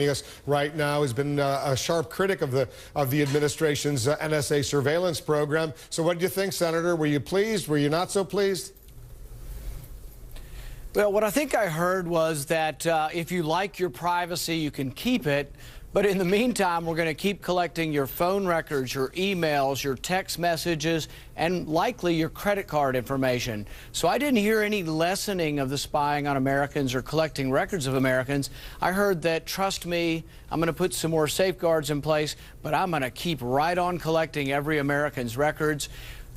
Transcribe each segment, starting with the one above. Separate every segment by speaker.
Speaker 1: Us right now has been a sharp critic of the administration's NSA surveillance program. So what do you think, Senator? Were you pleased? Were you not so pleased?
Speaker 2: Well, what I think I heard was that if you like your privacy, you can keep it. But in the meantime, we're going to keep collecting your phone records, your emails, your text messages, and likely your credit card information. So I didn't hear any lessening of the spying on Americans or collecting records of Americans. I heard that, trust me, I'm going to put some more safeguards in place, but I'm going to keep right on collecting every American's records.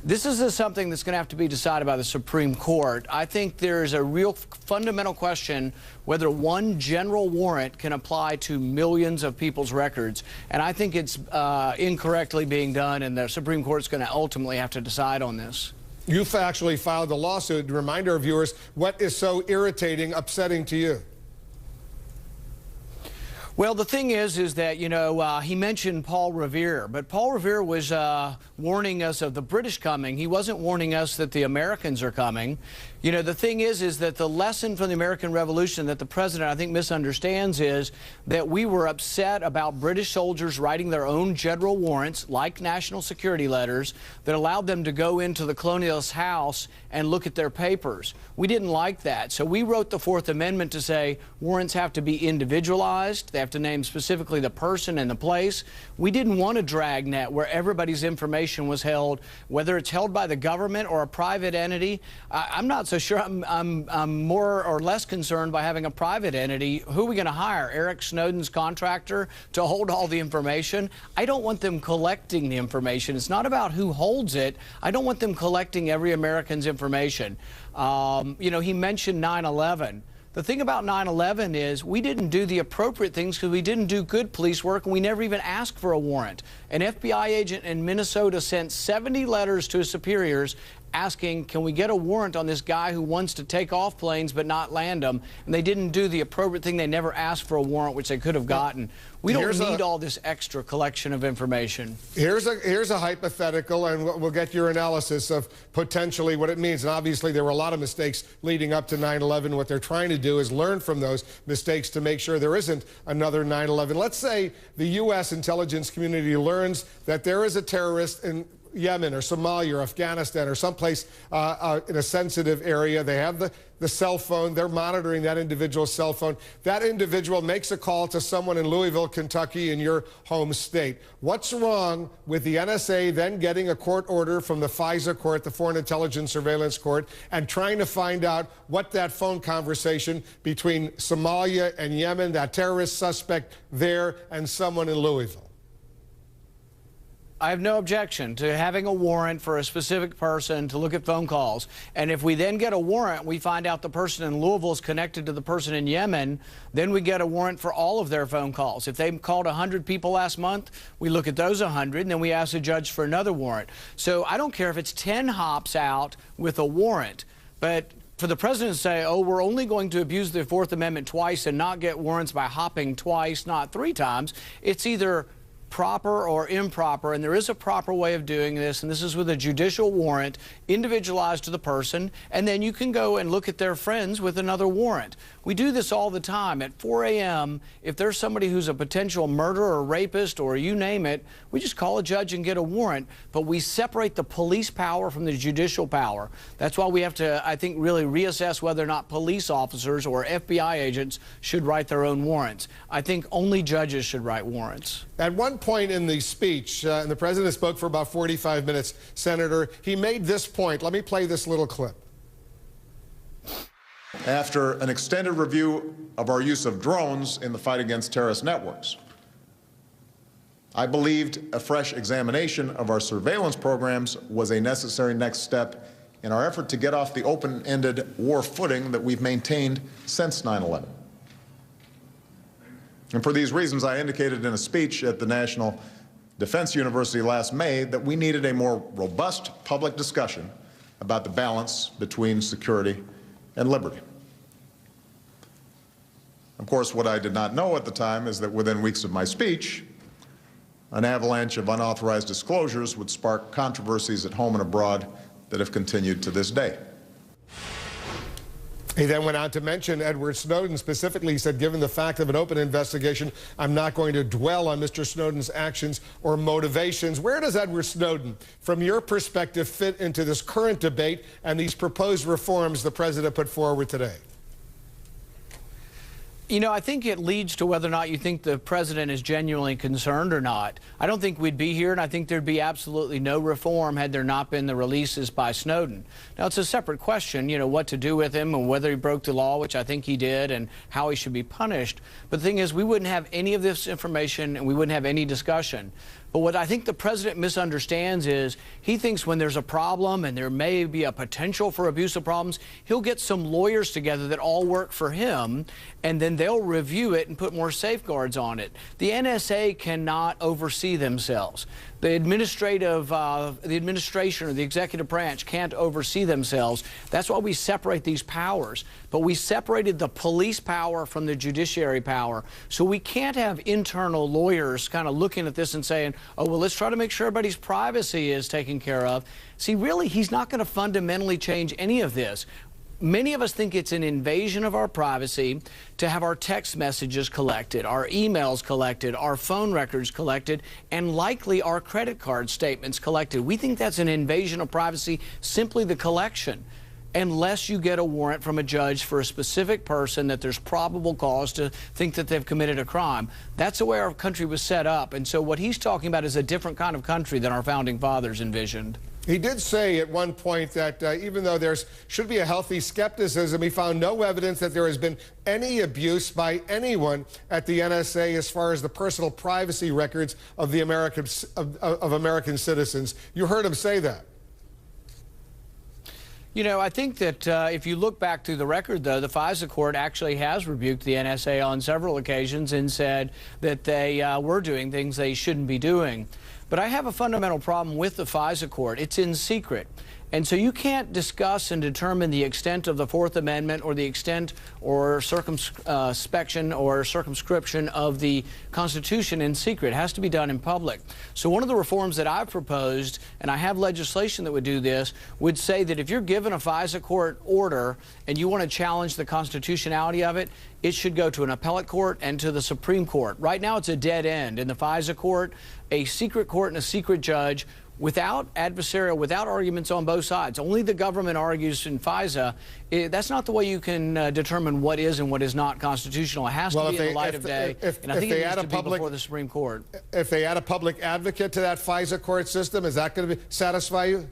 Speaker 2: This is something that's going to have to be decided by the Supreme Court. I think there's a real fundamental question whether one general warrant can apply to millions of people's records. And I think it's incorrectly being done, and the Supreme Court's going to ultimately have to decide on this.
Speaker 1: You've actually filed a lawsuit. Remind our viewers, what is so irritating, upsetting to you?
Speaker 2: Well, the thing is that, you know, he mentioned Paul Revere, but Paul Revere was warning us of the British coming. He wasn't warning us that the Americans are coming. You know, the thing is that the lesson from the American Revolution that the president, I think, misunderstands is that we were upset about British soldiers writing their own general warrants, like national security letters, that allowed them to go into the colonialist house and look at their papers. We didn't like that. So we wrote the Fourth Amendment to say warrants have to be individualized. They have to name specifically the person and the place. We didn't want a dragnet where everybody's information was held, whether it's held by the government or a private entity. I'm not so sure I'm more or less concerned by having a private entity. Who are we going to hire? Eric Snowden's contractor to hold all the information? I don't want them collecting the information. It's not about who holds it. I don't want them collecting every American's information. You know, he mentioned 9/11. The thing about 9/11 is we didn't do the appropriate things because we didn't do good police work, and we never even asked for a warrant. An FBI agent in Minnesota sent 70 letters to his superiors asking, can we get a warrant on this guy who wants to take off planes but not land them? And they didn't do the appropriate thing. They never asked for a warrant, which they could have gotten. We don't need all this extra collection of information.
Speaker 1: Here's a hypothetical, and we'll get your analysis of potentially what it means. And obviously, there were a lot of mistakes leading up to 9/11. What they're trying to do is learn from those mistakes to make sure there isn't another 9/11. Let's say the U.S. intelligence community learns that there is a terrorist in Yemen or Somalia or Afghanistan or someplace in a sensitive area. They have the cell phone. They're monitoring that individual's cell phone. That individual makes a call to someone in Louisville, Kentucky, in your home state. What's wrong with the NSA then getting a court order from the FISA court, the Foreign Intelligence Surveillance Court, and trying to find out what that phone conversation between Somalia and Yemen, that terrorist suspect there, and someone in Louisville?
Speaker 2: I have no objection to having a warrant for a specific person to look at phone calls. And if we then get a warrant, we find out the person in Louisville is connected to the person in Yemen, then we get a warrant for all of their phone calls. If they called 100 people last month, we look at those 100, and then we ask the judge for another warrant. So I don't care if it's 10 hops out with a warrant, but for the president to say, oh, we're only going to abuse the Fourth Amendment twice and not get warrants by hopping twice, not 3 times, it's either proper or improper, and there is a proper way of doing this, and this is with a judicial warrant individualized to the person, and then you can go and look at their friends with another warrant. We do this all the time. At 4 a.m., if there's somebody who's a potential murderer or rapist or you name it, we just call a judge and get a warrant, but we separate the police power from the judicial power. That's why we have to, I think, really reassess whether or not police officers or FBI agents should write their own warrants. I think only judges should write warrants.
Speaker 1: At one point in the speech, and the president spoke for about 45 minutes, Senator, he made this point. Let me play this little clip.
Speaker 3: After an extended review of our use of drones in the fight against terrorist networks, I believed a fresh examination of our surveillance programs was a necessary next step in our effort to get off the open-ended war footing that we've maintained since 9/11. And for these reasons, I indicated in a speech at the National Defense University last May that we needed a more robust public discussion about the balance between security and liberty. Of course, what I did not know at the time is that within weeks of my speech, an avalanche of unauthorized disclosures would spark controversies at home and abroad that have continued to this day.
Speaker 1: He then went on to mention Edward Snowden specifically. He said, given the fact of an open investigation, I'm not going to dwell on Mr. Snowden's actions or motivations. Where does Edward Snowden, from your perspective, fit into this current debate and these proposed reforms the president put forward today?
Speaker 2: You know, I think it leads to whether or not you think the president is genuinely concerned or not. I don't think we'd be here, and I think there'd be absolutely no reform had there not been the releases by Snowden. Now, it's a separate question, you know, what to do with him and whether he broke the law, which I think he did, and how he should be punished. But the thing is, we wouldn't have any of this information, and we wouldn't have any discussion. But what I think the president misunderstands is he thinks when there's a problem and there may be a potential for abusive problems, he'll get some lawyers together that all work for him, and then they'll review it and put more safeguards on it. The NSA cannot oversee themselves. The administration or the executive branch can't oversee themselves. That's why we separate these powers. But we separated the police power from the judiciary power. So we can't have internal lawyers kind of looking at this and saying, oh, well, let's try to make sure everybody's privacy is taken care of. See, really, he's not going to fundamentally change any of this. Many of us think it's an invasion of our privacy to have our text messages collected, our emails collected, our phone records collected, and likely our credit card statements collected. We think that's an invasion of privacy, simply the collection, unless you get a warrant from a judge for a specific person that there's probable cause to think that they've committed a crime. That's the way our country was set up. And so what he's talking about is a different kind of country than our founding fathers envisioned.
Speaker 1: He did say at one point that even though there should be a healthy skepticism, he found no evidence that there has been any abuse by anyone at the NSA as far as the personal privacy records of the American citizens. You heard him say that.
Speaker 2: You know, I think that if you look back through the record, though, the FISA court actually has rebuked the NSA on several occasions and said that they were doing things they shouldn't be doing. But I have a fundamental problem with the FISA court. It's in secret. And so you can't discuss and determine the extent of the Fourth Amendment or the extent or circumspection or circumscription of the Constitution in secret. It has to be done in public. So one of the reforms that I've proposed, and I have legislation that would do this, would say that if you're given a FISA court order and you want to challenge the constitutionality of it, it should go to an appellate court and to the Supreme Court. Right now it's a dead end. In the FISA court, a secret court and a secret judge, without adversarial, without arguments on both sides. Only the government argues in FISA. That's not the way you can determine what is and what is not constitutional. It has to be in the light of day, and I think it needs to be before the Supreme Court.
Speaker 1: If they add a public advocate to that FISA court system, is that going to satisfy you?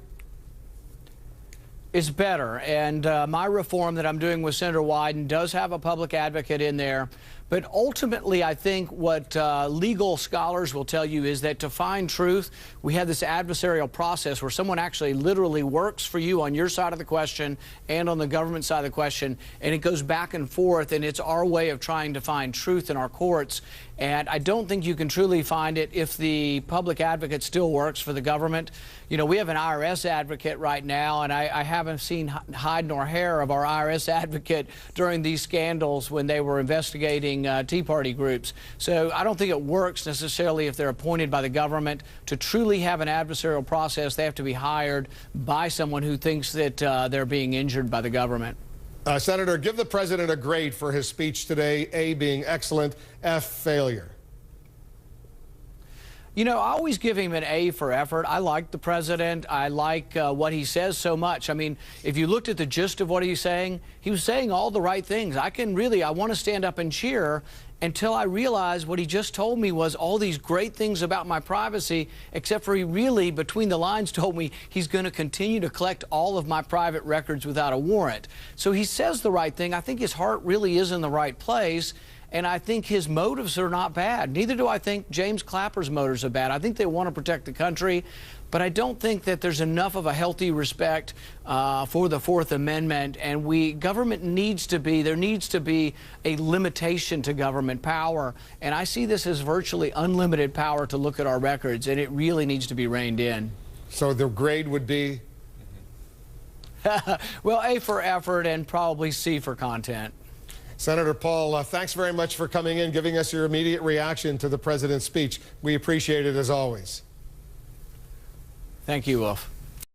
Speaker 2: It's better, and my reform that I'm doing with Senator Wyden does have a public advocate in there. But ultimately, I think what legal scholars will tell you is that to find truth, we have this adversarial process where someone actually literally works for you on your side of the question and on the government side of the question, and it goes back and forth, and it's our way of trying to find truth in our courts. And I don't think you can truly find it if the public advocate still works for the government. You know, we have an IRS advocate right now, and I haven't seen hide nor hair of our IRS advocate during these scandals when they were investigating Tea Party groups. So I don't think it works necessarily if they're appointed by the government. To truly have an adversarial process, they have to be hired by someone who thinks that they're being injured by the government.
Speaker 1: Senator, give the president a grade for his speech today, A being excellent, F failure.
Speaker 2: You know, I always give him an A for effort. I like the president. I like what he says so much. I mean, if you looked at the gist of what he's saying, he was saying all the right things. I want to stand up and cheer until I realized what he just told me was all these great things about my privacy, except for he really, between the lines, told me he's going to continue to collect all of my private records without a warrant. So he says the right thing. I think his heart really is in the right place. And I think his motives are not bad. Neither do I think James Clapper's motives are bad. I think they want to protect the country, but I don't think that there's enough of a healthy respect for the Fourth Amendment. And government needs to be, there needs to be a limitation to government power. And I see this as virtually unlimited power to look at our records, and it really needs to be reined in.
Speaker 1: So the grade would be?
Speaker 2: Well, A for effort and probably C for content.
Speaker 1: Senator Paul, thanks very much for coming in, giving us your immediate reaction to the president's speech. We appreciate it as always.
Speaker 2: Thank you, Wolf.